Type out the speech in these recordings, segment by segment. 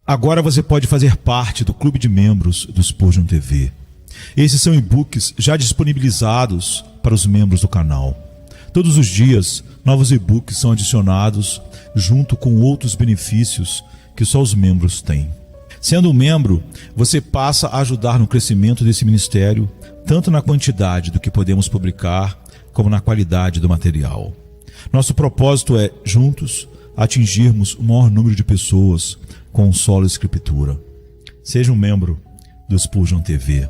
Agora você pode fazer parte do clube de membros do Spurgeon TV. Esses são e-books já disponibilizados para os membros do canal. Todos os dias, novos e-books são adicionados junto com outros benefícios que só os membros têm. Sendo um membro, você passa a ajudar no crescimento desse ministério, tanto na quantidade do que podemos publicar, como na qualidade do material. Nosso propósito é, juntos, atingirmos o maior número de pessoas com solo escritura. Seja um membro do Spurgeon TV.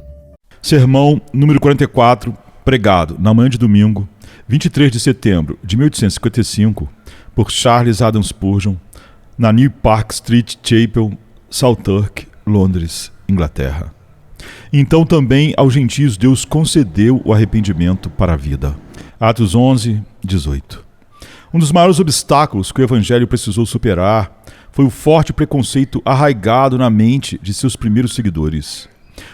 Sermão número 44, pregado na manhã de domingo, 23 de setembro de 1855, por Charles Haddon Spurgeon, na New Park Street Chapel, Southwark, Londres, Inglaterra. Então também aos gentios Deus concedeu o arrependimento para a vida. Atos 11, 18. Um dos maiores obstáculos que o Evangelho precisou superar foi o forte preconceito arraigado na mente de seus primeiros seguidores.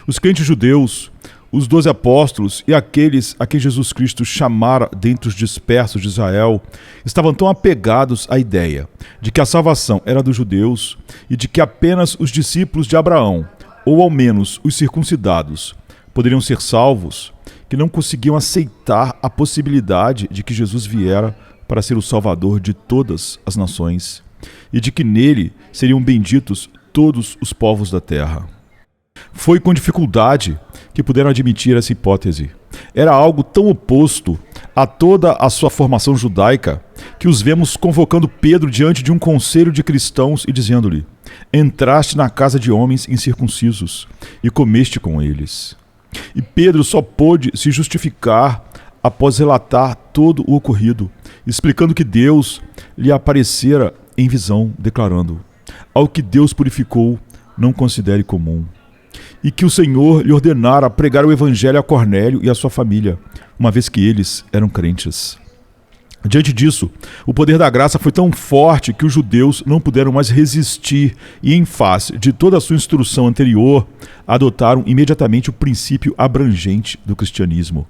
Os crentes judeus, os 12 apóstolos e aqueles a quem Jesus Cristo chamara dentre os dispersos de Israel, estavam tão apegados à ideia de que a salvação era dos judeus e de que apenas os discípulos de Abraão, ou ao menos os circuncidados, poderiam ser salvos, que não conseguiam aceitar a possibilidade de que Jesus viera para ser o Salvador de todas as nações e de que nele seriam benditos todos os povos da terra. Foi com dificuldade que puderam admitir essa hipótese. Era algo tão oposto a toda a sua formação judaica que os vemos convocando Pedro diante de um conselho de cristãos e dizendo-lhe: entraste na casa de homens incircuncisos e comeste com eles. E Pedro só pôde se justificar após relatar todo o ocorrido, explicando que Deus lhe aparecera em visão, declarando: ao que Deus purificou, não considere comum. E que o Senhor lhe ordenara pregar o Evangelho a Cornélio e a sua família, uma vez que eles eram crentes. Diante disso, o poder da graça foi tão forte que os judeus não puderam mais resistir e, em face de toda a sua instrução anterior, adotaram imediatamente o princípio abrangente do cristianismo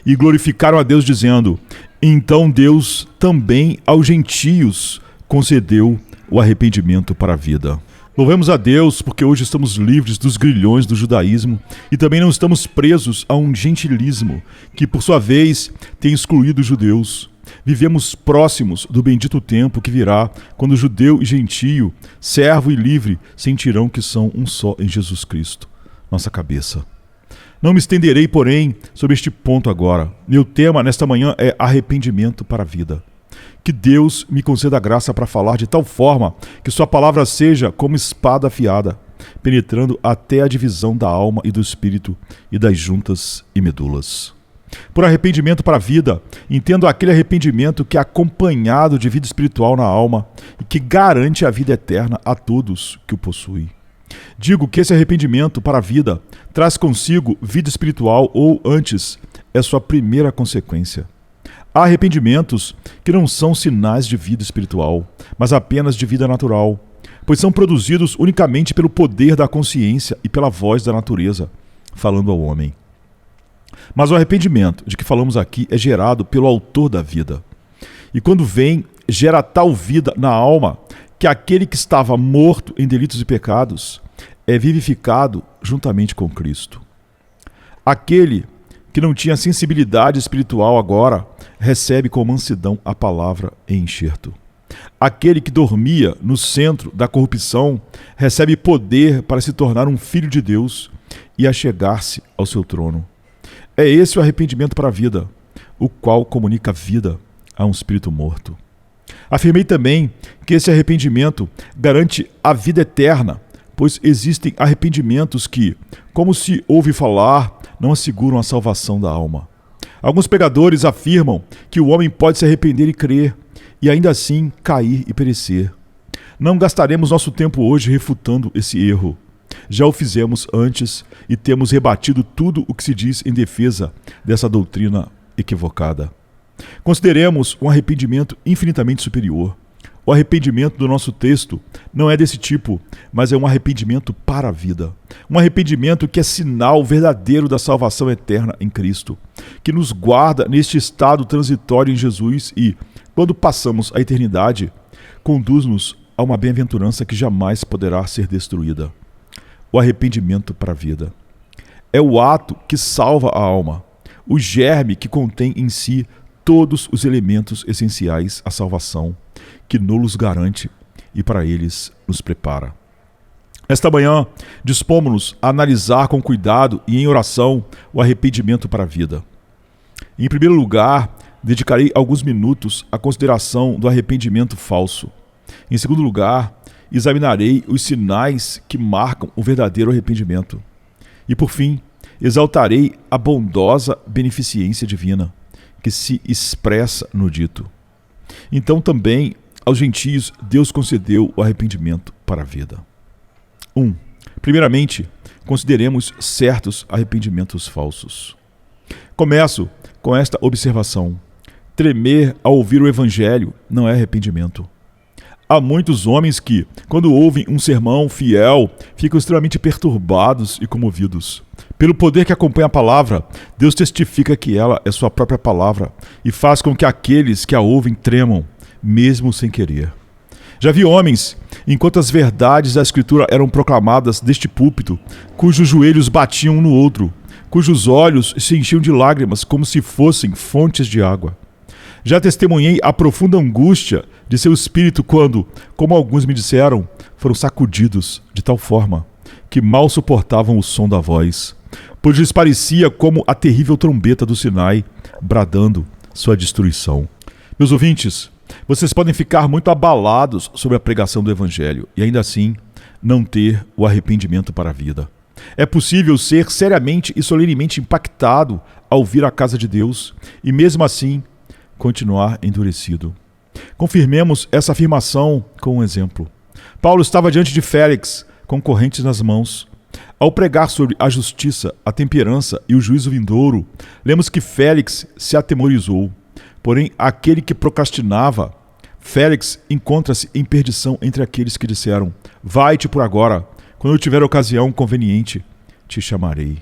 e glorificaram a Deus dizendo: então Deus também aos gentios concedeu o arrependimento para a vida. Louvemos a Deus porque hoje estamos livres dos grilhões do judaísmo e também não estamos presos a um gentilismo que, por sua vez, tem excluído os judeus. Vivemos próximos do bendito tempo que virá, quando judeu e gentio, servo e livre, sentirão que são um só em Jesus Cristo, nossa cabeça. Não me estenderei, porém, sobre este ponto agora. Meu tema nesta manhã é arrependimento para a vida. Que Deus me conceda a graça para falar de tal forma que sua palavra seja como espada afiada, penetrando até a divisão da alma e do espírito e das juntas e medulas. Por arrependimento para a vida, entendo aquele arrependimento que é acompanhado de vida espiritual na alma e que garante a vida eterna a todos que o possuem. Digo que esse arrependimento para a vida traz consigo vida espiritual ou, antes, é sua primeira consequência. Há arrependimentos que não são sinais de vida espiritual, mas apenas de vida natural, pois são produzidos unicamente pelo poder da consciência e pela voz da natureza, falando ao homem. Mas o arrependimento de que falamos aqui é gerado pelo autor da vida. E quando vem, gera tal vida na alma que aquele que estava morto em delitos e pecados é vivificado juntamente com Cristo. Aquele que não tinha sensibilidade espiritual agora recebe com mansidão a palavra em enxerto. Aquele que dormia no centro da corrupção recebe poder para se tornar um filho de Deus e achegar-se ao seu trono. É esse o arrependimento para a vida, o qual comunica vida a um espírito morto. Afirmei também que esse arrependimento garante a vida eterna, pois existem arrependimentos que, como se ouve falar, não asseguram a salvação da alma. Alguns pregadores afirmam que o homem pode se arrepender e crer, e ainda assim cair e perecer. Não gastaremos nosso tempo hoje refutando esse erro. Já o fizemos antes e temos rebatido tudo o que se diz em defesa dessa doutrina equivocada. Consideremos um arrependimento infinitamente superior. O arrependimento do nosso texto não é desse tipo, mas é um arrependimento para a vida. Um arrependimento que é sinal verdadeiro da salvação eterna em Cristo, que nos guarda neste estado transitório em Jesus e, quando passamos a eternidade, conduz-nos a uma bem-aventurança que jamais poderá ser destruída: o arrependimento para a vida. É o ato que salva a alma, o germe que contém em si todos os elementos essenciais à salvação, que nos garante e para eles nos prepara. Esta manhã, dispomos-nos a analisar com cuidado e em oração o arrependimento para a vida. Em primeiro lugar, dedicarei alguns minutos à consideração do arrependimento falso. Em segundo lugar, examinarei os sinais que marcam o verdadeiro arrependimento. E por fim, exaltarei a bondosa beneficência divina que se expressa no dito. Então também aos gentios Deus concedeu o arrependimento para a vida. 1. Primeiramente, consideremos certos arrependimentos falsos. Começo com esta observação: tremer ao ouvir o Evangelho não é arrependimento. Há muitos homens que, quando ouvem um sermão fiel, ficam extremamente perturbados e comovidos. Pelo poder que acompanha a palavra, Deus testifica que ela é sua própria palavra e faz com que aqueles que a ouvem tremam, mesmo sem querer. Já vi homens, enquanto as verdades da Escritura eram proclamadas deste púlpito, cujos joelhos batiam um no outro, cujos olhos se enchiam de lágrimas como se fossem fontes de água. Já testemunhei a profunda angústia de seu espírito quando, como alguns me disseram, foram sacudidos de tal forma que mal suportavam o som da voz, pois lhes parecia como a terrível trombeta do Sinai, bradando sua destruição. Meus ouvintes, vocês podem ficar muito abalados sobre a pregação do Evangelho e ainda assim não ter o arrependimento para a vida. É possível ser seriamente e solenemente impactado ao vir à casa de Deus e mesmo assim continuar endurecido. Confirmemos essa afirmação com um exemplo. Paulo estava diante de Félix, com correntes nas mãos. Ao pregar sobre a justiça, a temperança e o juízo vindouro, lemos que Félix se atemorizou. Porém, aquele que procrastinava, Félix, encontra-se em perdição entre aqueles que disseram: vai-te por agora, quando eu tiver ocasião conveniente, te chamarei.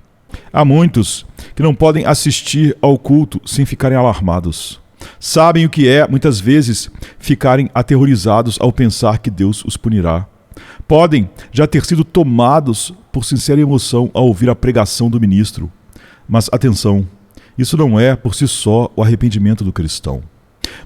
Há muitos que não podem assistir ao culto sem ficarem alarmados. Sabem o que é, muitas vezes, ficarem aterrorizados ao pensar que Deus os punirá. Podem já ter sido tomados por sincera emoção ao ouvir a pregação do ministro. Mas atenção, isso não é, por si só, o arrependimento do cristão.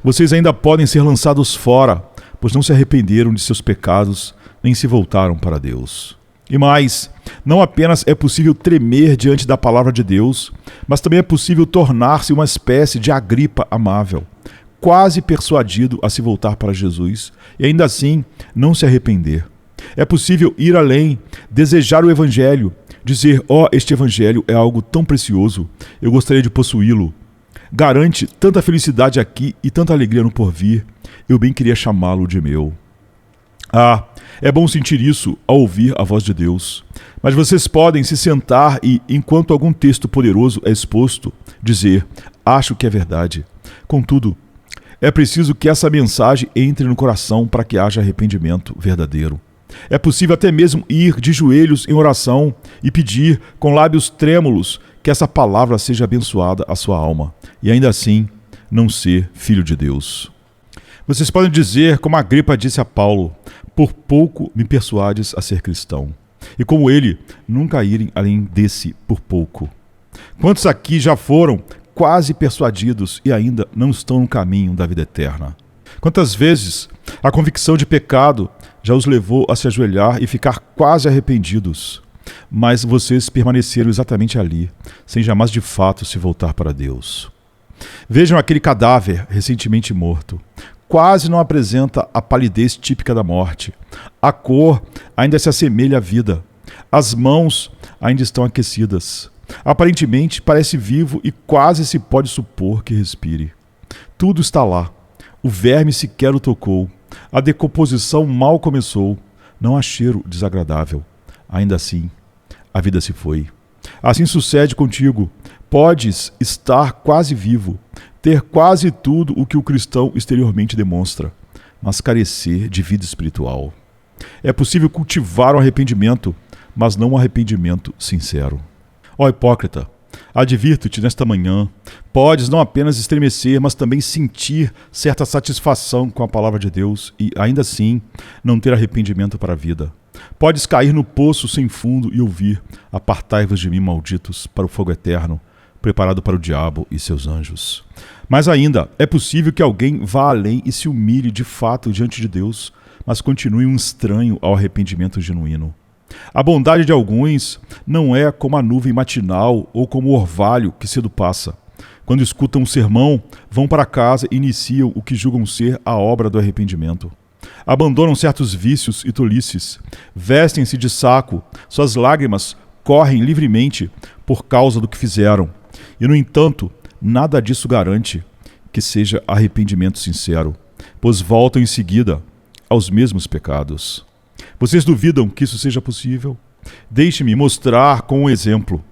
Vocês ainda podem ser lançados fora, pois não se arrependeram de seus pecados, nem se voltaram para Deus. E mais, não apenas é possível tremer diante da palavra de Deus, mas também é possível tornar-se uma espécie de Agripa amável, quase persuadido a se voltar para Jesus, e ainda assim não se arrepender. É possível ir além, desejar o Evangelho, dizer: este Evangelho é algo tão precioso, eu gostaria de possuí-lo. Garante tanta felicidade aqui e tanta alegria no porvir, eu bem queria chamá-lo de meu. É bom sentir isso ao ouvir a voz de Deus. Mas vocês podem se sentar e, enquanto algum texto poderoso é exposto, dizer: acho que é verdade. Contudo, é preciso que essa mensagem entre no coração para que haja arrependimento verdadeiro. É possível até mesmo ir de joelhos em oração e pedir com lábios trêmulos que essa palavra seja abençoada à sua alma, e ainda assim não ser filho de Deus. Vocês podem dizer, como Agripa disse a Paulo: por pouco me persuades a ser cristão. E como ele, nunca irem além desse por pouco. Quantos aqui já foram quase persuadidos e ainda não estão no caminho da vida eterna? Quantas vezes a convicção de pecado já os levou a se ajoelhar e ficar quase arrependidos, mas vocês permaneceram exatamente ali, sem jamais de fato se voltar para Deus. Vejam aquele cadáver recentemente morto. Quase não apresenta a palidez típica da morte. A cor ainda se assemelha à vida. As mãos ainda estão aquecidas. Aparentemente parece vivo e quase se pode supor que respire. Tudo está lá. O verme sequer o tocou. A decomposição mal começou. Não há cheiro desagradável. Ainda assim, a vida se foi. Assim sucede contigo. Podes estar quase vivo, ter quase tudo o que o cristão exteriormente demonstra, mas carecer de vida espiritual. É possível cultivar o arrependimento, mas não um arrependimento sincero. Ó hipócrita, Advirto-te nesta manhã, podes não apenas estremecer, mas também sentir certa satisfação com a palavra de Deus e, ainda assim, não ter arrependimento para a vida. Podes cair no poço sem fundo e ouvir: apartai-vos de mim, malditos, para o fogo eterno, preparado para o diabo e seus anjos. Mas ainda, é possível que alguém vá além e se humilhe de fato diante de Deus, mas continue um estranho ao arrependimento genuíno. A bondade de alguns não é como a nuvem matinal ou como o orvalho que cedo passa. Quando escutam um sermão, vão para casa e iniciam o que julgam ser a obra do arrependimento. Abandonam certos vícios e tolices, vestem-se de saco, suas lágrimas correm livremente por causa do que fizeram. E, no entanto, nada disso garante que seja arrependimento sincero, pois voltam em seguida aos mesmos pecados. Vocês duvidam que isso seja possível? Deixe-me mostrar com um exemplo.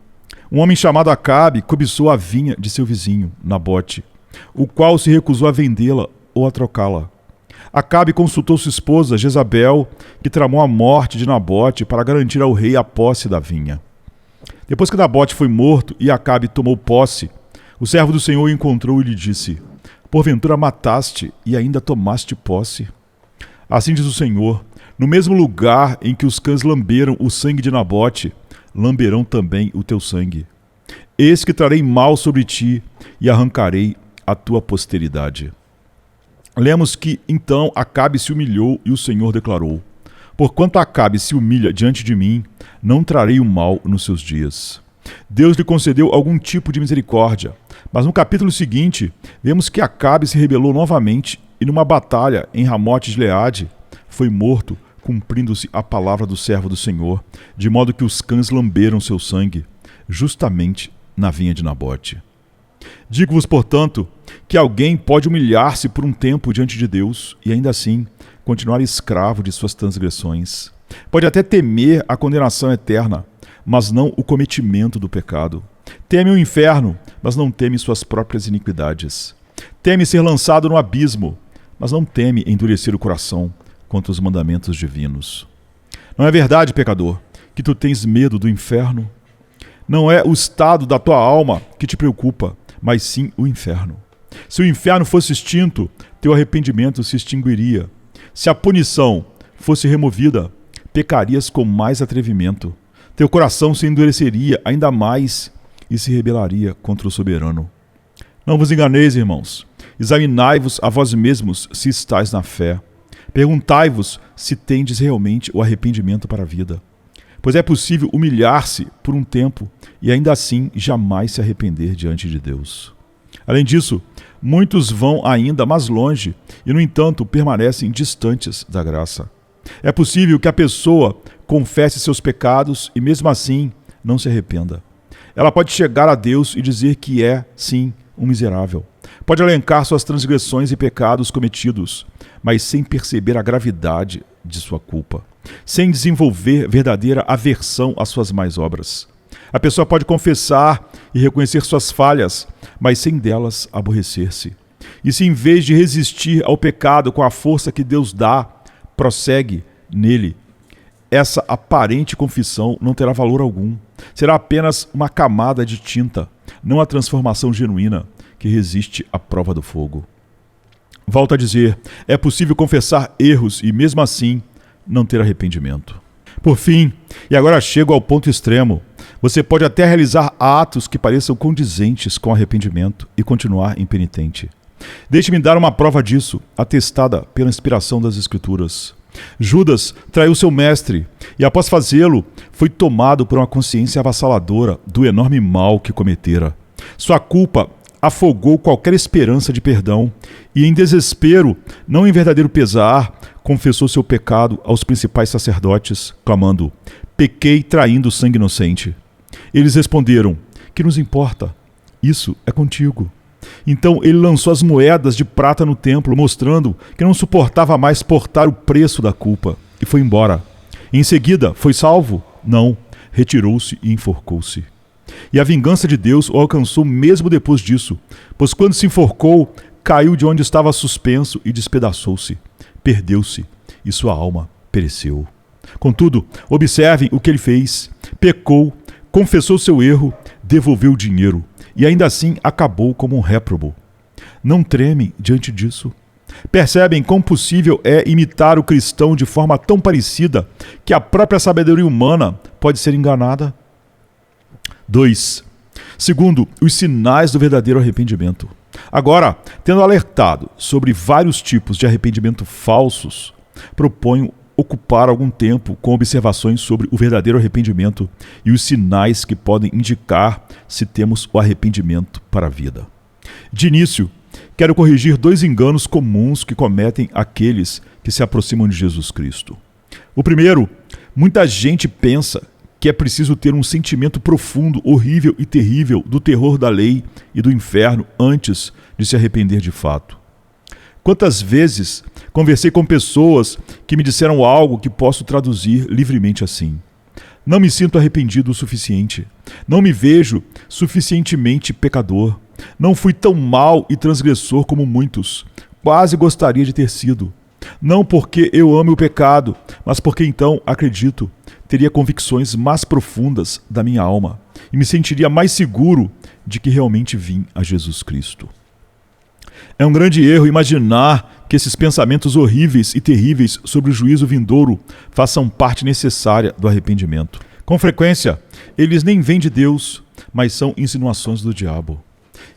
Um homem chamado Acabe cobiçou a vinha de seu vizinho, Nabote, o qual se recusou a vendê-la ou a trocá-la. Acabe consultou sua esposa, Jezabel, que tramou a morte de Nabote para garantir ao rei a posse da vinha. Depois que Nabote foi morto e Acabe tomou posse, o servo do Senhor o encontrou e lhe disse: porventura mataste e ainda tomaste posse? Assim diz o Senhor: no mesmo lugar em que os cães lamberam o sangue de Nabote, lamberão também o teu sangue. Eis que trarei mal sobre ti e arrancarei a tua posteridade. Lemos que então Acabe se humilhou e o Senhor declarou: porquanto Acabe se humilha diante de mim, não trarei o mal nos seus dias. Deus lhe concedeu algum tipo de misericórdia, mas no capítulo seguinte, vemos que Acabe se rebelou novamente e numa batalha em Ramote de Gileade foi morto, cumprindo-se a palavra do servo do Senhor, de modo que os cães lamberam seu sangue, justamente na vinha de Nabote. Digo-vos, portanto, que alguém pode humilhar-se por um tempo diante de Deus e ainda assim continuar escravo de suas transgressões. Pode até temer a condenação eterna, mas não o cometimento do pecado. Teme o inferno, mas não teme suas próprias iniquidades. Teme ser lançado no abismo, mas não teme endurecer o coração contra os mandamentos divinos. Não é verdade, pecador, que tu tens medo do inferno? Não é o estado da tua alma que te preocupa, mas sim o inferno. Se o inferno fosse extinto, teu arrependimento se extinguiria. Se a punição fosse removida, pecarias com mais atrevimento. Teu coração se endureceria ainda mais e se rebelaria contra o soberano. Não vos enganeis, irmãos. Examinai-vos a vós mesmos se estáis na fé. Perguntai-vos se tendes realmente o arrependimento para a vida. Pois é possível humilhar-se por um tempo e ainda assim jamais se arrepender diante de Deus. Além disso, muitos vão ainda mais longe e, no entanto, permanecem distantes da graça. É possível que a pessoa confesse seus pecados e, mesmo assim, não se arrependa. Ela pode chegar a Deus e dizer que é, sim, um miserável. Pode elencar suas transgressões e pecados cometidos, mas sem perceber a gravidade de sua culpa, sem desenvolver verdadeira aversão às suas más obras. A pessoa pode confessar e reconhecer suas falhas, mas sem delas aborrecer-se. E se em vez de resistir ao pecado com a força que Deus dá, prossegue nele, essa aparente confissão não terá valor algum. Será apenas uma camada de tinta, não a transformação genuína que resiste à prova do fogo. Volto a dizer, é possível confessar erros e, mesmo assim, não ter arrependimento. Por fim, e agora chego ao ponto extremo, você pode até realizar atos que pareçam condizentes com arrependimento e continuar impenitente. Deixe-me dar uma prova disso, atestada pela inspiração das Escrituras. Judas traiu seu mestre e, após fazê-lo, foi tomado por uma consciência avassaladora do enorme mal que cometera. Sua culpa afogou qualquer esperança de perdão e, em desespero, não em verdadeiro pesar, confessou seu pecado aos principais sacerdotes, clamando: pequei traindo sangue inocente. Eles responderam: que nos importa? Isso é contigo. Então ele lançou as moedas de prata no templo, mostrando que não suportava mais portar o preço da culpa, e foi embora. Em seguida, foi salvo? Não. Retirou-se e enforcou-se. E a vingança de Deus o alcançou mesmo depois disso, pois quando se enforcou, caiu de onde estava suspenso e despedaçou-se. Perdeu-se, e sua alma pereceu. Contudo, observem o que ele fez. Pecou, confessou seu erro, devolveu o dinheiro e ainda assim acabou como um réprobo. Não tremem diante disso? Percebem quão possível é imitar o cristão de forma tão parecida que a própria sabedoria humana pode ser enganada? 2. Segundo, os sinais do verdadeiro arrependimento. Agora, tendo alertado sobre vários tipos de arrependimento falsos, proponho ocupar algum tempo com observações sobre o verdadeiro arrependimento e os sinais que podem indicar se temos o arrependimento para a vida. De início, quero corrigir 2 enganos comuns que cometem aqueles que se aproximam de Jesus Cristo. O primeiro, muita gente pensa que é preciso ter um sentimento profundo, horrível e terrível do terror da lei e do inferno antes de se arrepender de fato. Quantas vezes conversei com pessoas que me disseram algo que posso traduzir livremente assim: não me sinto arrependido o suficiente, não me vejo suficientemente pecador, não fui tão mau e transgressor como muitos, quase gostaria de ter sido. Não porque eu ame o pecado, mas porque então, acredito, teria convicções mais profundas da minha alma e me sentiria mais seguro de que realmente vim a Jesus Cristo. É um grande erro imaginar que esses pensamentos horríveis e terríveis sobre o juízo vindouro façam parte necessária do arrependimento. Com frequência, eles nem vêm de Deus, mas são insinuações do diabo.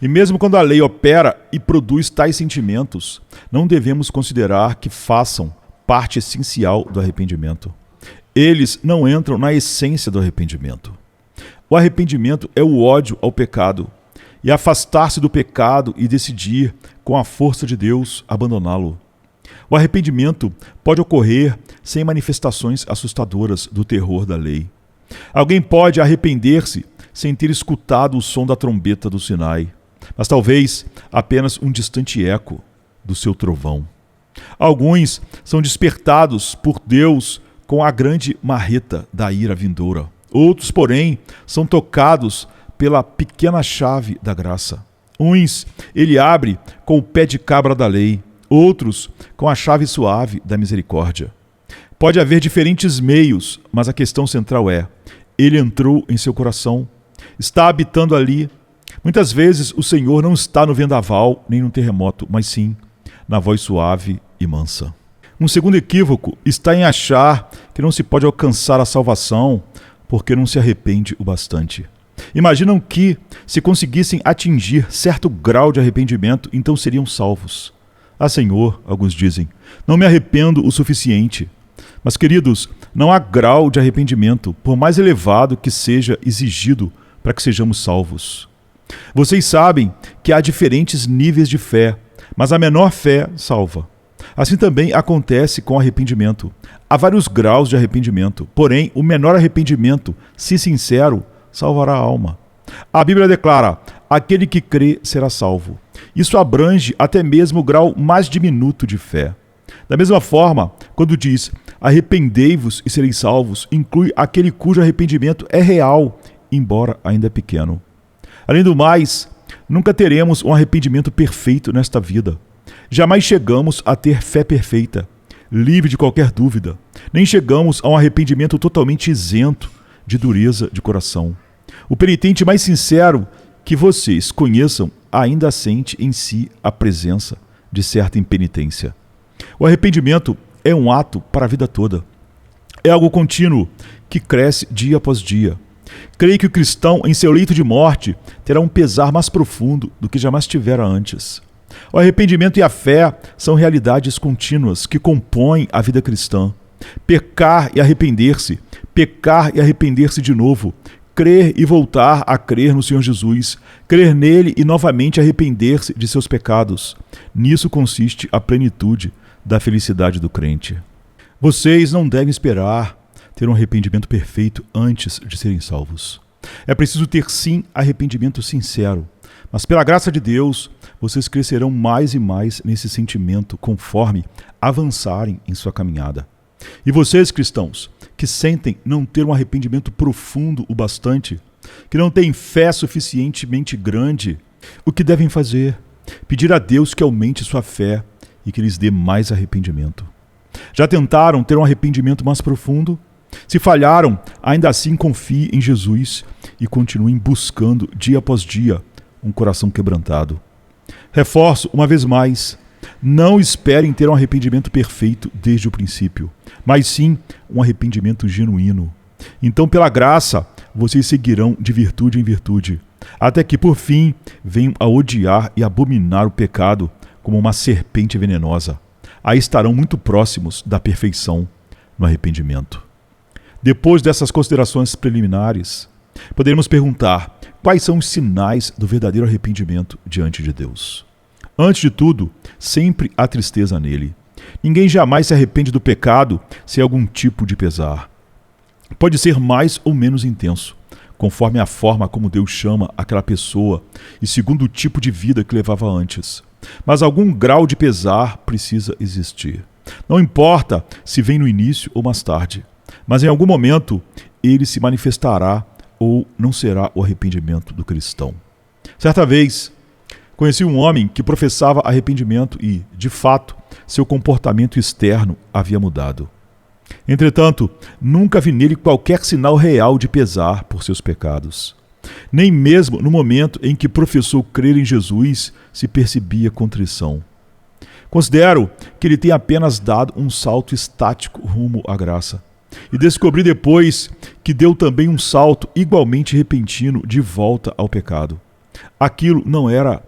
E mesmo quando a lei opera e produz tais sentimentos, não devemos considerar que façam parte essencial do arrependimento. Eles não entram na essência do arrependimento. O arrependimento é o ódio ao pecado e afastar-se do pecado e decidir, com a força de Deus, abandoná-lo. O arrependimento pode ocorrer sem manifestações assustadoras do terror da lei. Alguém pode arrepender-se sem ter escutado o som da trombeta do Sinai, mas talvez apenas um distante eco do seu trovão. Alguns são despertados por Deus com a grande marreta da ira vindoura. Outros, porém, são tocados pela pequena chave da graça. Uns ele abre com o pé de cabra da lei, outros com a chave suave da misericórdia. Pode haver diferentes meios, mas a questão central é: ele entrou em seu coração, está habitando ali. Muitas vezes o Senhor não está no vendaval nem no terremoto, mas sim na voz suave e mansa. Um segundo equívoco está em achar que não se pode alcançar a salvação porque não se arrepende o bastante. Imaginam que, se conseguissem atingir certo grau de arrependimento, então seriam salvos. Ah, Senhor, alguns dizem, não me arrependo o suficiente. Mas, queridos, não há grau de arrependimento, por mais elevado que seja exigido para que sejamos salvos. Vocês sabem que há diferentes níveis de fé, mas a menor fé salva. Assim também acontece com arrependimento. Há vários graus de arrependimento, porém, o menor arrependimento, se sincero, salvará a alma. A Bíblia declara: aquele que crê será salvo. Isso abrange até mesmo o grau mais diminuto de fé. Da mesma forma, quando diz arrependei-vos e sereis salvos, inclui aquele cujo arrependimento é real, embora ainda pequeno. Além do mais, nunca teremos um arrependimento perfeito nesta vida. Jamais chegamos a ter fé perfeita, livre de qualquer dúvida. Nem chegamos a um arrependimento totalmente isento de dureza de coração. O penitente mais sincero que vocês conheçam ainda sente em si a presença de certa impenitência. O arrependimento é um ato para a vida toda. É algo contínuo que cresce dia após dia. Creio que o cristão, em seu leito de morte, terá um pesar mais profundo do que jamais tivera antes. O arrependimento e a fé são realidades contínuas que compõem a vida cristã. Pecar e arrepender-se de novo, crer e voltar a crer no Senhor Jesus, crer nele e novamente arrepender-se de seus pecados. Nisso consiste a plenitude da felicidade do crente. Vocês não devem esperar ter um arrependimento perfeito antes de serem salvos. É preciso ter sim arrependimento sincero, mas pela graça de Deus, vocês crescerão mais e mais nesse sentimento conforme avançarem em sua caminhada. E vocês, cristãos, que sentem não ter um arrependimento profundo o bastante, que não têm fé suficientemente grande, o que devem fazer? Pedir a Deus que aumente sua fé e que lhes dê mais arrependimento. Já tentaram ter um arrependimento mais profundo? Se falharam, ainda assim confie em Jesus e continuem buscando dia após dia um coração quebrantado. Reforço uma vez mais: não esperem ter um arrependimento perfeito desde o princípio, mas sim um arrependimento genuíno. Então, pela graça, vocês seguirão de virtude em virtude, até que, por fim, venham a odiar e abominar o pecado como uma serpente venenosa. Aí estarão muito próximos da perfeição no arrependimento. Depois dessas considerações preliminares, poderemos perguntar: quais são os sinais do verdadeiro arrependimento diante de Deus? Antes de tudo, sempre há tristeza nele. Ninguém jamais se arrepende do pecado sem algum tipo de pesar. Pode ser mais ou menos intenso, conforme a forma como Deus chama aquela pessoa e segundo o tipo de vida que levava antes. Mas algum grau de pesar precisa existir. Não importa se vem no início ou mais tarde, mas em algum momento ele se manifestará ou não será o arrependimento do cristão. Certa vez, conheci um homem que professava arrependimento e, de fato, seu comportamento externo havia mudado. Entretanto, nunca vi nele qualquer sinal real de pesar por seus pecados. Nem mesmo no momento em que professou crer em Jesus se percebia contrição. Considero que ele tem apenas dado um salto estático rumo à graça. E descobri depois que deu também um salto igualmente repentino de volta ao pecado. Aquilo não era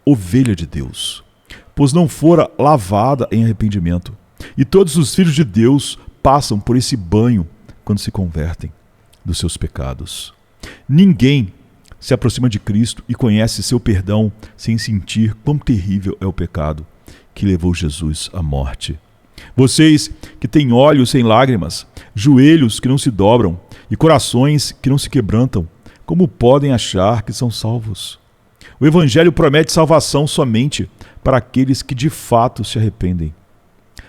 ovelha de Deus, pois não fora lavada em arrependimento. E todos os filhos de Deus passam por esse banho quando se convertem dos seus pecados. Ninguém se aproxima de Cristo e conhece seu perdão sem sentir quão terrível é o pecado que levou Jesus à morte. Vocês que têm olhos sem lágrimas, joelhos que não se dobram e corações que não se quebrantam, como podem achar que são salvos? O Evangelho promete salvação somente para aqueles que de fato se arrependem.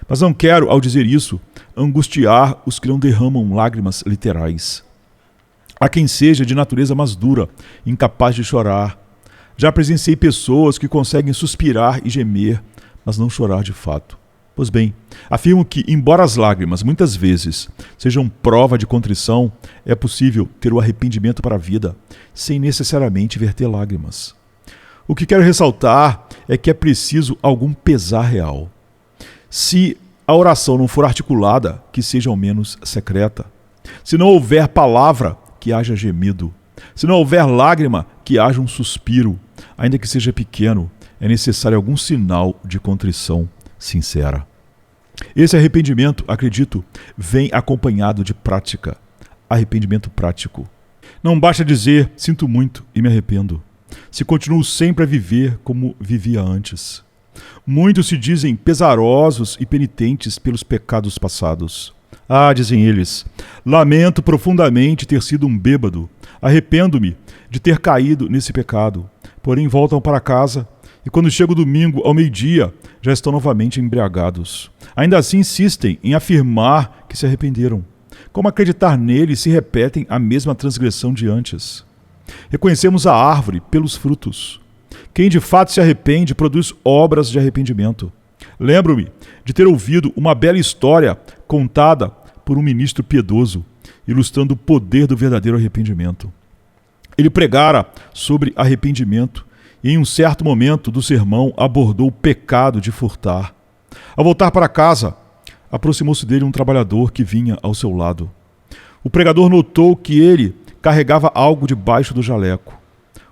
Mas não quero, ao dizer isso, angustiar os que não derramam lágrimas literais. Há quem seja de natureza mais dura, incapaz de chorar. Já presenciei pessoas que conseguem suspirar e gemer, mas não chorar de fato. Pois bem, afirmo que, embora as lágrimas muitas vezes sejam prova de contrição, é possível ter o arrependimento para a vida sem necessariamente verter lágrimas. O que quero ressaltar é que é preciso algum pesar real. Se a oração não for articulada, que seja ao menos secreta. Se não houver palavra, que haja gemido. Se não houver lágrima, que haja um suspiro. Ainda que seja pequeno, é necessário algum sinal de contrição sincera. Esse arrependimento, acredito, vem acompanhado de prática. Arrependimento prático. Não basta dizer, sinto muito e me arrependo, se continuo sempre a viver como vivia antes. Muitos se dizem pesarosos e penitentes pelos pecados passados. Ah, dizem eles, lamento profundamente ter sido um bêbado, arrependo-me de ter caído nesse pecado. Porém voltam para casa e quando chega o domingo ao meio-dia já estão novamente embriagados. Ainda assim insistem em afirmar que se arrependeram. Como acreditar neles se repetem a mesma transgressão de antes? Reconhecemos a árvore pelos frutos. Quem de fato se arrepende produz obras de arrependimento. Lembro-me de ter ouvido uma bela história contada por um ministro piedoso, ilustrando o poder do verdadeiro arrependimento. Ele pregara sobre arrependimento e em um certo momento do sermão abordou o pecado de furtar. Ao voltar para casa, aproximou-se dele um trabalhador que vinha ao seu lado. O pregador notou que ele carregava algo debaixo do jaleco.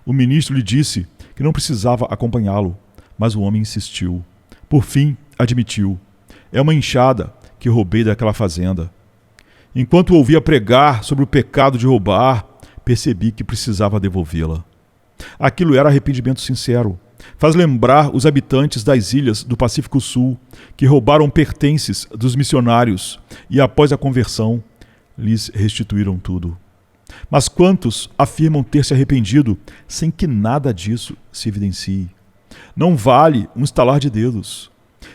O ministro lhe disse que não precisava acompanhá-lo, mas o homem insistiu. Por fim, admitiu: é uma enxada que roubei daquela fazenda. Enquanto ouvia pregar sobre o pecado de roubar, percebi que precisava devolvê-la. Aquilo era arrependimento sincero. Faz lembrar os habitantes das ilhas do Pacífico Sul que roubaram pertences dos missionários e, após a conversão, lhes restituíram tudo. Mas quantos afirmam ter se arrependido sem que nada disso se evidencie? Não vale um estalar de dedos.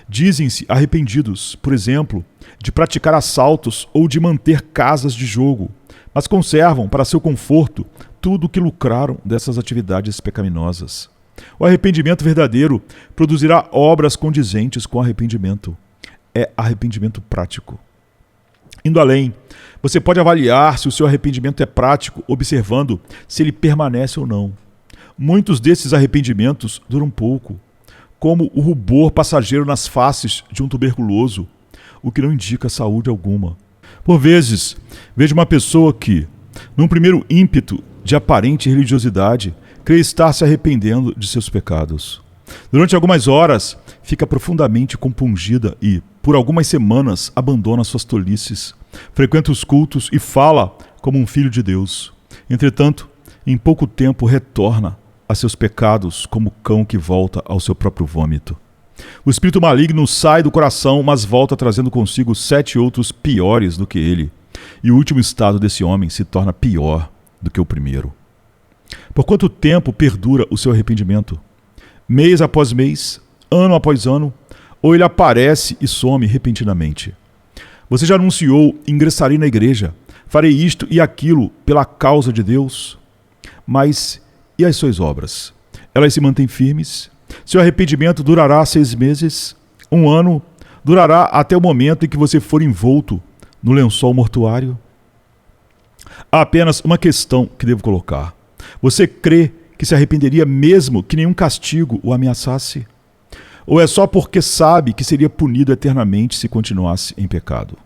Dizem-se arrependidos, por exemplo, de praticar assaltos ou de manter casas de jogo, mas conservam para seu conforto tudo o que lucraram dessas atividades pecaminosas. O arrependimento verdadeiro produzirá obras condizentes com arrependimento. É arrependimento prático. Indo além, você pode avaliar se o seu arrependimento é prático, observando se ele permanece ou não. Muitos desses arrependimentos duram pouco, como o rubor passageiro nas faces de um tuberculoso, o que não indica saúde alguma. Por vezes, vejo uma pessoa que, num primeiro ímpeto de aparente religiosidade, crê estar se arrependendo de seus pecados. Durante algumas horas, fica profundamente compungida e, por algumas semanas, abandona suas tolices, frequenta os cultos e fala como um filho de Deus. Entretanto, em pouco tempo retorna a seus pecados como cão que volta ao seu próprio vômito. O espírito maligno sai do coração, mas volta trazendo consigo 7 outros piores do que ele. E o último estado desse homem se torna pior do que o primeiro. Por quanto tempo perdura o seu arrependimento? Mês após mês, ano após ano, ou ele aparece e some repentinamente? Você já anunciou: ingressarei na igreja, farei isto e aquilo pela causa de Deus? Mas e as suas obras? Elas se mantêm firmes? Seu arrependimento durará 6 meses? 1 ano? Durará até o momento em que você for envolto no lençol mortuário? Há apenas uma questão que devo colocar. Você crê que se arrependeria mesmo que nenhum castigo o ameaçasse? Ou é só porque sabe que seria punido eternamente se continuasse em pecado?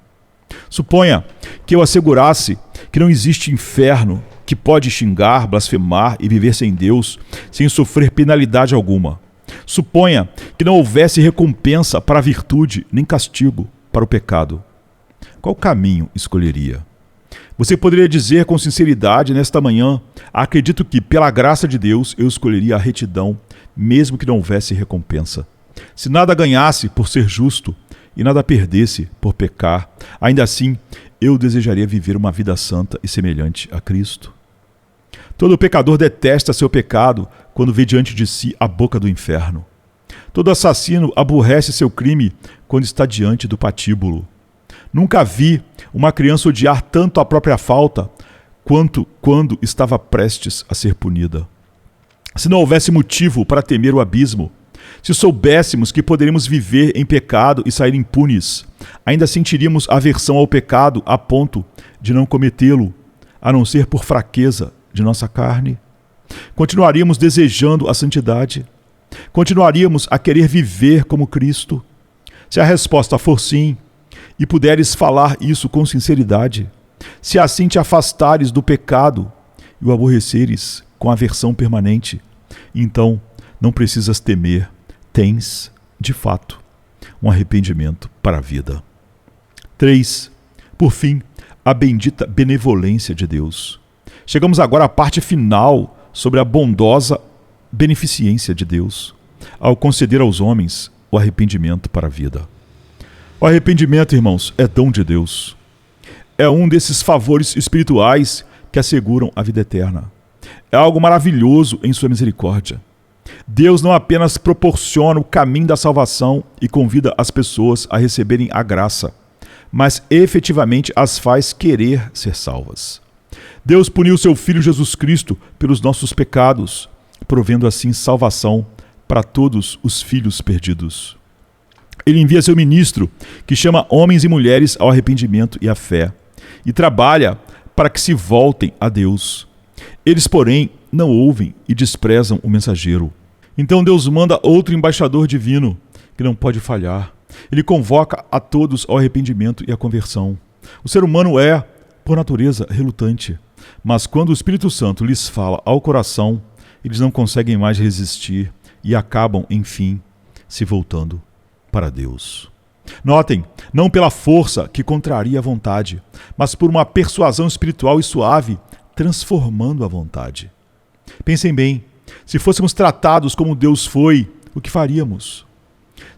Suponha que eu assegurasse que não existe inferno que pode xingar, blasfemar e viver sem Deus sem sofrer penalidade alguma. Suponha que não houvesse recompensa para a virtude nem castigo para o pecado. Qual caminho escolheria? Você poderia dizer com sinceridade nesta manhã: acredito que, pela graça de Deus, eu escolheria a retidão, mesmo que não houvesse recompensa. Se nada ganhasse por ser justo e nada perdesse por pecar, ainda assim eu desejaria viver uma vida santa e semelhante a Cristo. Todo pecador detesta seu pecado quando vê diante de si a boca do inferno. Todo assassino aborrece seu crime quando está diante do patíbulo. Nunca vi uma criança odiar tanto a própria falta quanto quando estava prestes a ser punida. Se não houvesse motivo para temer o abismo, se soubéssemos que poderíamos viver em pecado e sair impunes, ainda sentiríamos aversão ao pecado a ponto de não cometê-lo, a não ser por fraqueza de nossa carne? Continuaríamos desejando a santidade? Continuaríamos a querer viver como Cristo? Se a resposta for sim, e puderes falar isso com sinceridade, se assim te afastares do pecado e o aborreceres com aversão permanente, então não precisas temer, tens, de fato, um arrependimento para a vida. 3. Por fim, a bendita benevolência de Deus. Chegamos agora à parte final sobre a bondosa beneficência de Deus ao conceder aos homens o arrependimento para a vida. O arrependimento, irmãos, é dom de Deus. É um desses favores espirituais que asseguram a vida eterna. É algo maravilhoso em sua misericórdia. Deus não apenas proporciona o caminho da salvação e convida as pessoas a receberem a graça, mas efetivamente as faz querer ser salvas. Deus puniu seu Filho Jesus Cristo pelos nossos pecados, provendo assim salvação para todos os filhos perdidos. Ele envia seu ministro, que chama homens e mulheres ao arrependimento e à fé, e trabalha para que se voltem a Deus. Eles, porém, não ouvem e desprezam o mensageiro. Então Deus manda outro embaixador divino, que não pode falhar. Ele convoca a todos ao arrependimento e à conversão. O ser humano é, por natureza, relutante, mas quando o Espírito Santo lhes fala ao coração, eles não conseguem mais resistir e acabam, enfim, se voltando para Deus. Notem, não pela força que contraria a vontade, mas por uma persuasão espiritual e suave, transformando a vontade. Pensem bem, se fôssemos tratados como Deus foi, o que faríamos?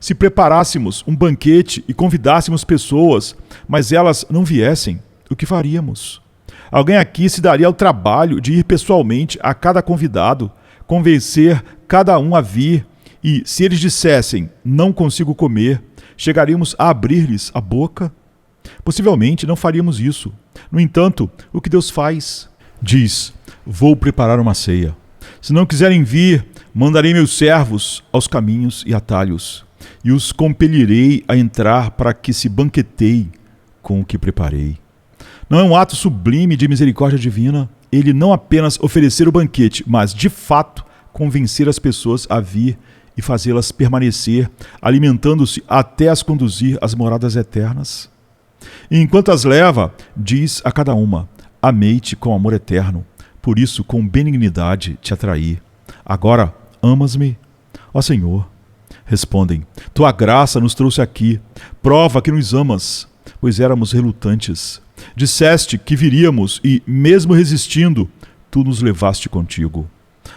Se preparássemos um banquete e convidássemos pessoas, mas elas não viessem, o que faríamos? Alguém aqui se daria ao trabalho de ir pessoalmente a cada convidado, convencer cada um a vir, e, se eles dissessem, não consigo comer, chegaríamos a abrir-lhes a boca? Possivelmente não faríamos isso. No entanto, o que Deus faz? Diz: vou preparar uma ceia. Se não quiserem vir, mandarei meus servos aos caminhos e atalhos, e os compelirei a entrar para que se banqueteie com o que preparei. Não é um ato sublime de misericórdia divina ele não apenas oferecer o banquete, mas, de fato, convencer as pessoas a vir e fazê-las permanecer, alimentando-se até as conduzir às moradas eternas? E enquanto as leva, diz a cada uma: amei-te com amor eterno, por isso com benignidade te atraí. Agora, amas-me? Ó Senhor. Respondem: tua graça nos trouxe aqui, prova que nos amas, pois éramos relutantes. Disseste que viríamos e, mesmo resistindo, tu nos levaste contigo.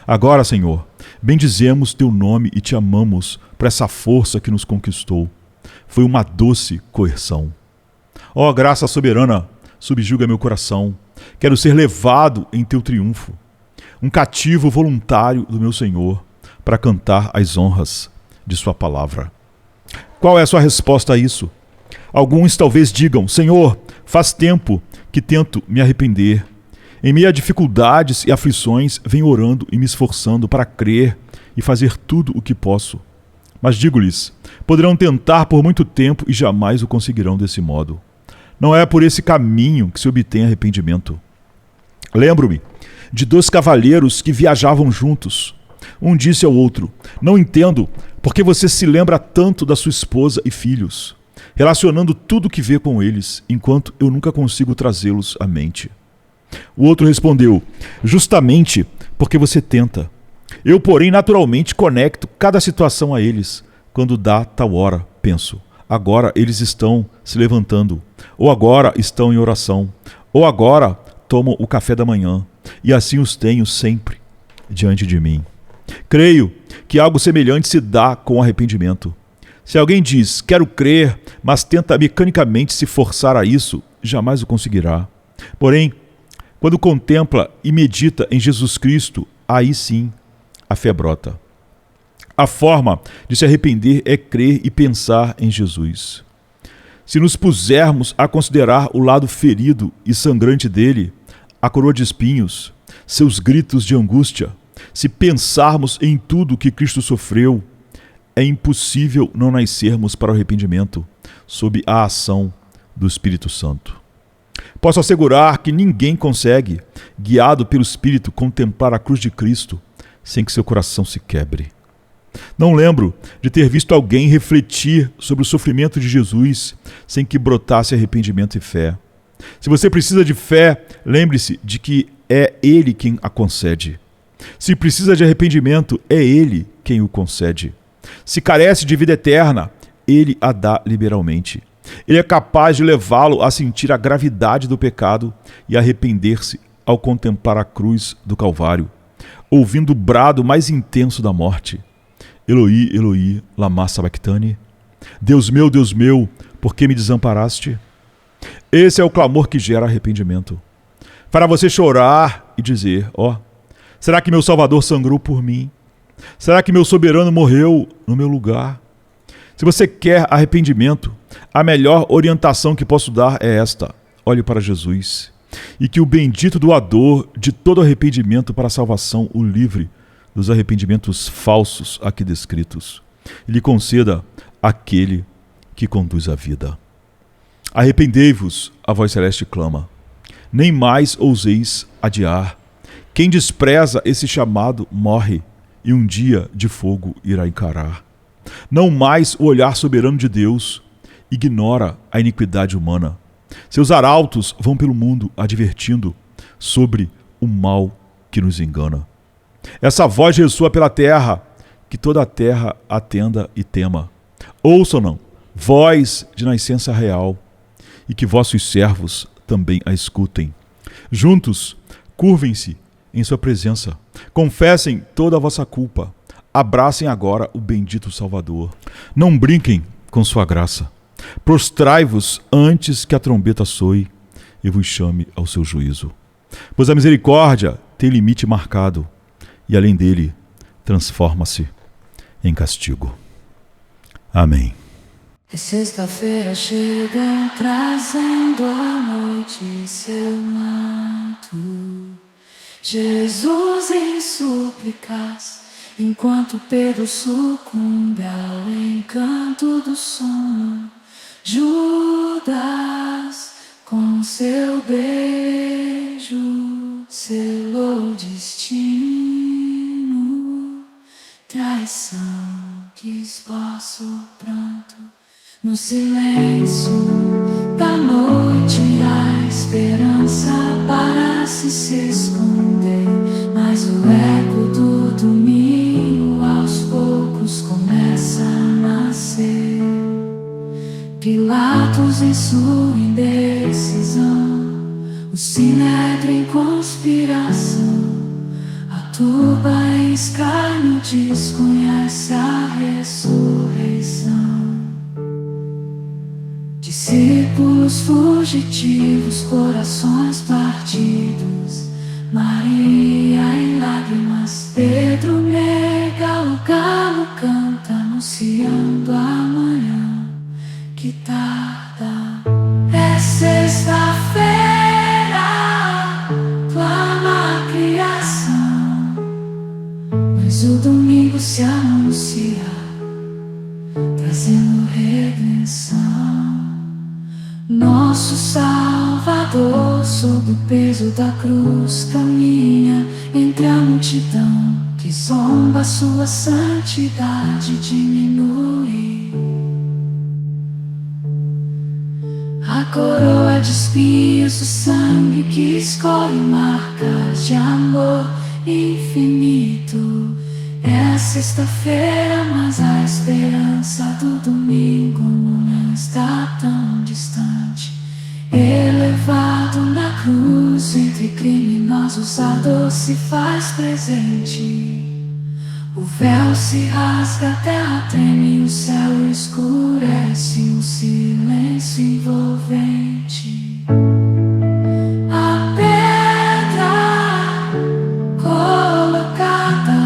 Agora, Senhor, bendizemos teu nome e te amamos por essa força que nos conquistou. Foi uma doce coerção. Ó graça soberana, subjuga meu coração. Quero ser levado em teu triunfo, um cativo voluntário do meu Senhor, para cantar as honras de sua palavra. Qual é a sua resposta a isso? Alguns talvez digam: Senhor, faz tempo que tento me arrepender. Em meio a dificuldades e aflições, venho orando e me esforçando para crer e fazer tudo o que posso. Mas digo-lhes, poderão tentar por muito tempo e jamais o conseguirão desse modo. Não é por esse caminho que se obtém arrependimento. Lembro-me de 2 cavalheiros que viajavam juntos. Um disse ao outro: não entendo por que você se lembra tanto da sua esposa e filhos, relacionando tudo o que vê com eles, enquanto eu nunca consigo trazê-los à mente. O outro respondeu: justamente porque você tenta. Eu, porém, naturalmente conecto cada situação a eles. Quando dá tal hora, penso: agora eles estão se levantando, ou agora estão em oração, ou agora tomam o café da manhã, e assim os tenho sempre diante de mim. Creio que algo semelhante se dá com o arrependimento. Se alguém diz: quero crer, mas tenta mecanicamente se forçar a isso, jamais o conseguirá. Porém, quando contempla e medita em Jesus Cristo, aí sim a fé brota. A forma de se arrepender é crer e pensar em Jesus. Se nos pusermos a considerar o lado ferido e sangrante dele, a coroa de espinhos, seus gritos de angústia, se pensarmos em tudo que Cristo sofreu, é impossível não nascermos para o arrependimento sob a ação do Espírito Santo. Posso assegurar que ninguém consegue, guiado pelo Espírito, contemplar a cruz de Cristo sem que seu coração se quebre. Não lembro de ter visto alguém refletir sobre o sofrimento de Jesus sem que brotasse arrependimento e fé. Se você precisa de fé, lembre-se de que é Ele quem a concede. Se precisa de arrependimento, é Ele quem o concede. Se carece de vida eterna, Ele a dá liberalmente. Ele é capaz de levá-lo a sentir a gravidade do pecado e arrepender-se ao contemplar a cruz do Calvário, ouvindo o brado mais intenso da morte: Eloi, Eloi, lama sabachthani? Deus meu, por que me desamparaste? Esse é o clamor que gera arrependimento. Fará você chorar e dizer: ó, será que meu Salvador sangrou por mim? Será que meu soberano morreu no meu lugar? Se você quer arrependimento, a melhor orientação que posso dar é esta: olhe para Jesus, e que o bendito doador de todo arrependimento para a salvação o livre dos arrependimentos falsos aqui descritos, e lhe conceda aquele que conduz a vida. Arrependei-vos, a voz celeste clama. Nem mais ouseis adiar. Quem despreza esse chamado morre, e um dia de fogo irá encarar. Não mais o olhar soberano de Deus ignora a iniquidade humana. Seus arautos vão pelo mundo advertindo sobre o mal que nos engana. Essa voz ressoa pela terra, que toda a terra atenda e tema. Ouçam-na, voz de nascença real, e que vossos servos também a escutem. Juntos, curvem-se em sua presença, confessem toda a vossa culpa, abracem agora o bendito Salvador. Não brinquem com sua graça. Prostrai-vos antes que a trombeta soe e vos chame ao seu juízo. Pois a misericórdia tem limite marcado, e além dele, transforma-se em castigo. Amém. É sexta-feira chega trazendo a noite em seu manto. Jesus em súplicas, enquanto Pedro sucumbe ao encanto do sono. Judas, com seu beijo, selou o destino. Traição que esboça o pranto no silêncio da noite. A esperança parece se esconder, mas o eco do domingo aos poucos começa a nascer. Pilatos em sua indecisão, o sinédrio em conspiração, a turba em escárnio desconhece a ressurreição. Discípulos fugitivos, corações partidos, Maria em lágrimas, Pedro nega, o galo canta anunciando a manhã que tarda. É sexta-feira, clama a criação, mas o domingo se anuncia, trazendo redenção. Nosso Salvador, sob o peso da cruz, caminha entre a multidão que zomba, sua santidade diminui. A coroa de espinhos, o sangue que escolhe marcas de amor infinito. É sexta-feira, mas a esperança do domingo não está tão distante. Elevado na cruz, entre criminosos a dor se faz presente. O véu se rasga, a terra treme, o céu escurece, um silêncio envolvente. A pedra colocada,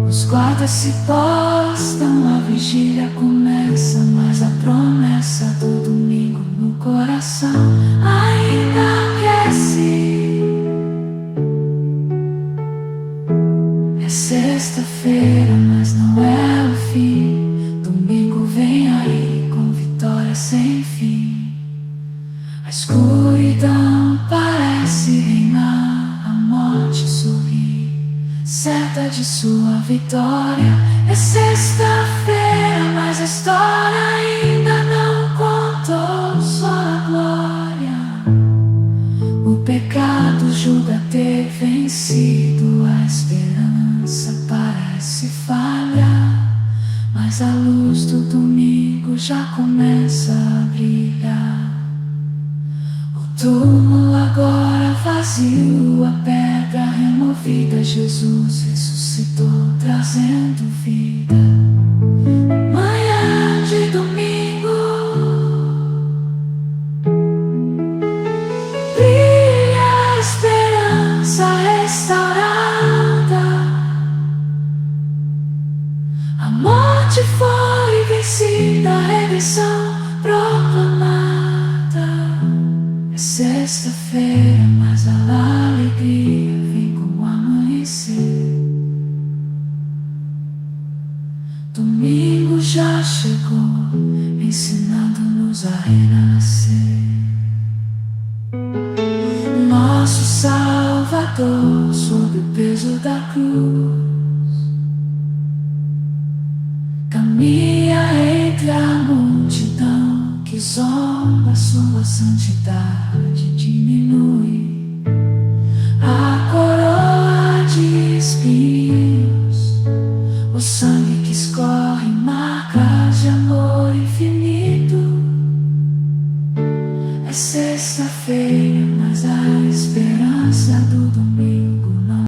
os guardas se postam, a vigília começa, mas a promessa do domingo no coração ainda aquece. É sexta-feira, mas não é o fim. Domingo vem aí com vitória sem fim. A escuridão parece reinar, a morte sorri, certa de sua vitória. É sexta-feira, mas a história ainda não contou sua glória. O pecado julga ter vencido, a esperança parece falhar, mas a luz do domingo já começa a brilhar. O túmulo agora vazio, a pedra removida, Jesus ressuscitou, trazendo vida. Manhã de domingo, brilha a esperança restaurada. A morte foi vencida, a redenção proclamada. É sexta-feira, mas a alegria vem com o amanhecer. Domingo já chegou, ensinando-nos a renascer. Nosso Salvador, sob o peso da cruz, caminha entre a multidão que zomba, sua santidade diminui.